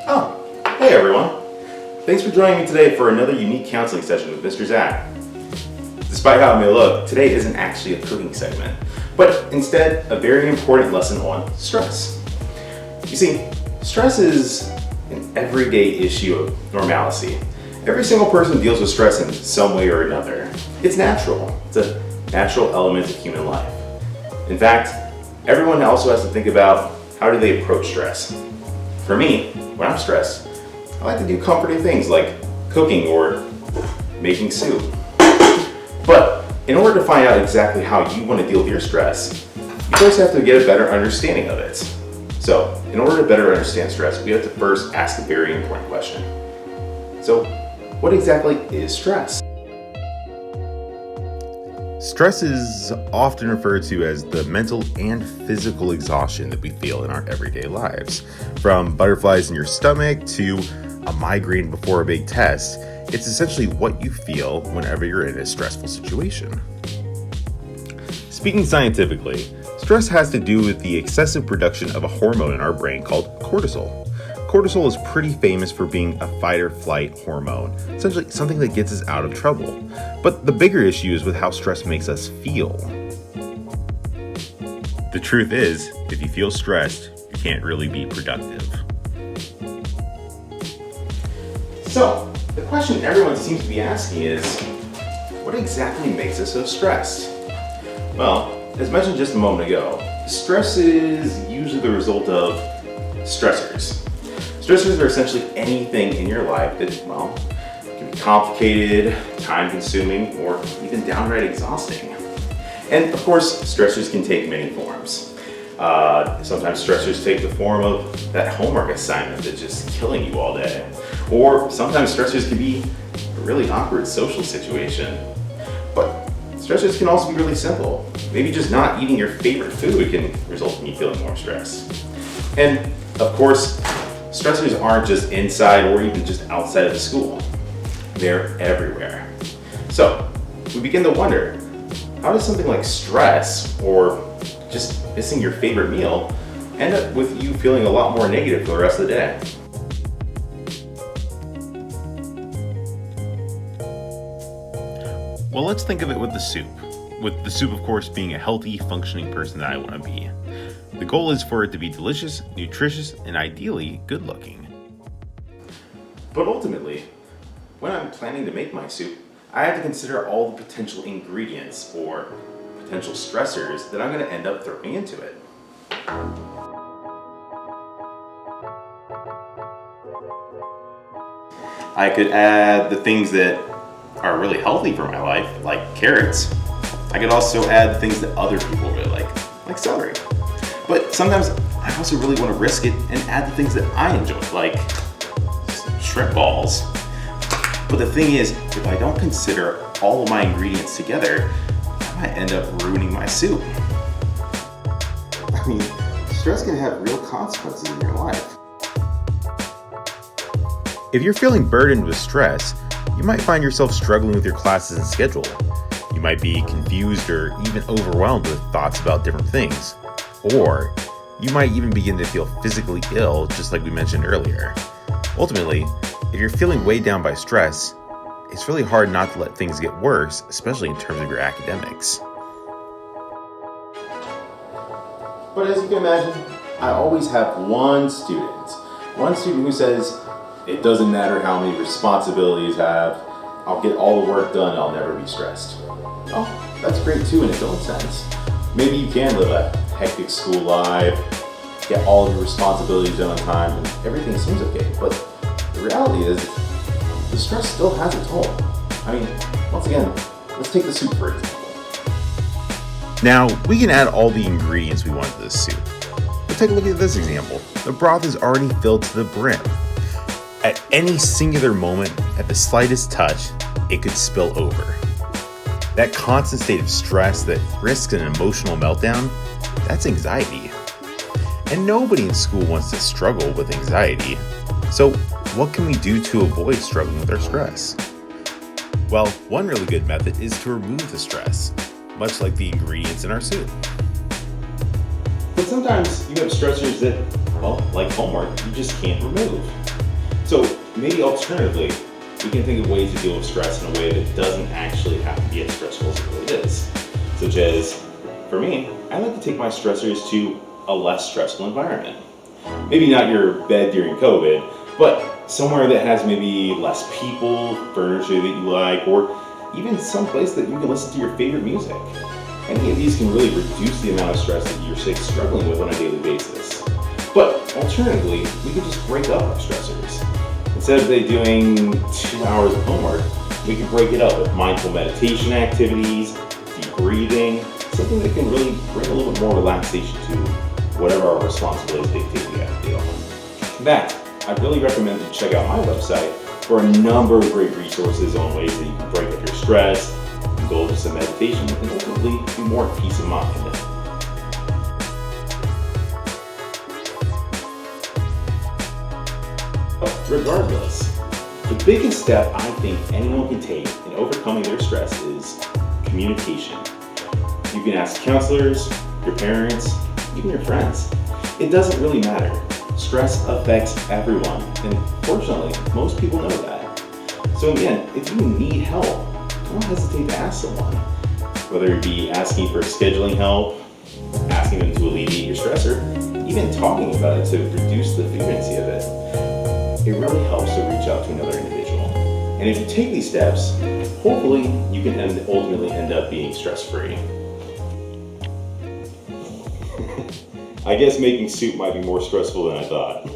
Oh, hey everyone. Thanks for joining me today for another unique counseling session with Mr. Zach. Despite how it may look, today isn't actually a cooking segment, but instead a very important lesson on stress. You see, stress is an everyday issue of normalcy. Every single person deals with stress in some way or another. It's natural. It's a natural element of human life. In fact, everyone also has to think about how do they approach stress. For me, when I'm stressed, I like to do comforting things like cooking or making soup. But in order to find out exactly how you want to deal with your stress, you first have to get a better understanding of it. So, in order to better understand stress, we have to first ask a very important question. So, what exactly is stress? Stress is often referred to as the mental and physical exhaustion that we feel in our everyday lives. From butterflies in your stomach to a migraine before a big test, it's essentially what you feel whenever you're in a stressful situation. Speaking scientifically, stress has to do with the excessive production of a hormone in our brain called cortisol. Cortisol is pretty famous for being a fight or flight hormone, essentially something that gets us out of trouble. But the bigger issue is with how stress makes us feel. The truth is, if you feel stressed, you can't really be productive. So, the question everyone seems to be asking is, what exactly makes us so stressed? Well, as mentioned just a moment ago, stress is usually the result of stressors. Stressors are essentially anything in your life that, well, can be complicated, time-consuming, or even downright exhausting. And of course, stressors can take many forms. Sometimes stressors take the form of that homework assignment that's just killing you all day. Or sometimes stressors can be a really awkward social situation. But stressors can also be really simple. Maybe just not eating your favorite food can result in you feeling more stressed. And of course, stressors aren't just inside or even just outside of the school. They're everywhere. So we begin to wonder, how does something like stress or just missing your favorite meal end up with you feeling a lot more negative for the rest of the day? Well, let's think of it with the soup. With the soup, of course, being a healthy, functioning person that I want to be. The goal is for it to be delicious, nutritious, and ideally good looking. But ultimately, when I'm planning to make my soup, I have to consider all the potential ingredients or potential stressors that I'm going to end up throwing into it. I could add the things that are really healthy for my life, like carrots. I could also add the things that other people really like celery. But sometimes I also really want to risk it and add the things that I enjoy, like shrimp balls. But the thing is, if I don't consider all of my ingredients together, I might end up ruining my soup. I mean, stress can have real consequences in your life. If you're feeling burdened with stress, you might find yourself struggling with your classes and schedule. You might be confused or even overwhelmed with thoughts about different things. Or you might even begin to feel physically ill, just like we mentioned earlier. Ultimately, if you're feeling weighed down by stress, it's really hard not to let things get worse, especially in terms of your academics. But as you can imagine, I always have one student who says, it doesn't matter how many responsibilities I have, I'll get all the work done, I'll never be stressed. Oh, that's great too in its own sense. Maybe you can live a hectic school life, get all of your responsibilities done on time, and everything seems okay. But the reality is, the stress still has a toll. I mean, once again, let's take the soup for example. Now, we can add all the ingredients we want to this soup. But take a look at this example. The broth is already filled to the brim. At any singular moment, at the slightest touch, it could spill over. That constant state of stress that risks an emotional meltdown, that's anxiety. And nobody in school wants to struggle with anxiety. So what can we do to avoid struggling with our stress? Well, one really good method is to remove the stress, much like the ingredients in our soup. But sometimes you have stressors that, well, like homework, you just can't remove. So maybe alternatively, we can think of ways to deal with stress in a way that doesn't actually have to be as stressful as it really is. Such as, for me, I like to take my stressors to a less stressful environment. Maybe not your bed during COVID, but somewhere that has maybe less people, furniture that you like, or even some place that you can listen to your favorite music. Any of these can really reduce the amount of stress that you're struggling with on a daily basis. But alternatively, we can just break up our stressors. Instead of doing 2 hours of homework, we can break it up with mindful meditation activities, deep breathing, something that can really bring a little bit more relaxation to whatever our responsibilities dictate we have to deal with. In fact, I really recommend you check out my website for a number of great resources on ways that you can break up your stress, indulge in some meditation, and ultimately be more at peace of mind. Regardless, the biggest step I think anyone can take in overcoming their stress is communication. You can ask counselors, your parents, even your friends. It doesn't really matter. Stress affects everyone, and fortunately, most people know that. So again, if you need help, don't hesitate to ask someone. Whether it be asking for scheduling help, asking them to alleviate your stressor, even talking about it to reduce the frequency of it. It really helps to reach out to another individual. And if you take these steps, hopefully you can ultimately end up being stress-free. I guess making soup might be more stressful than I thought.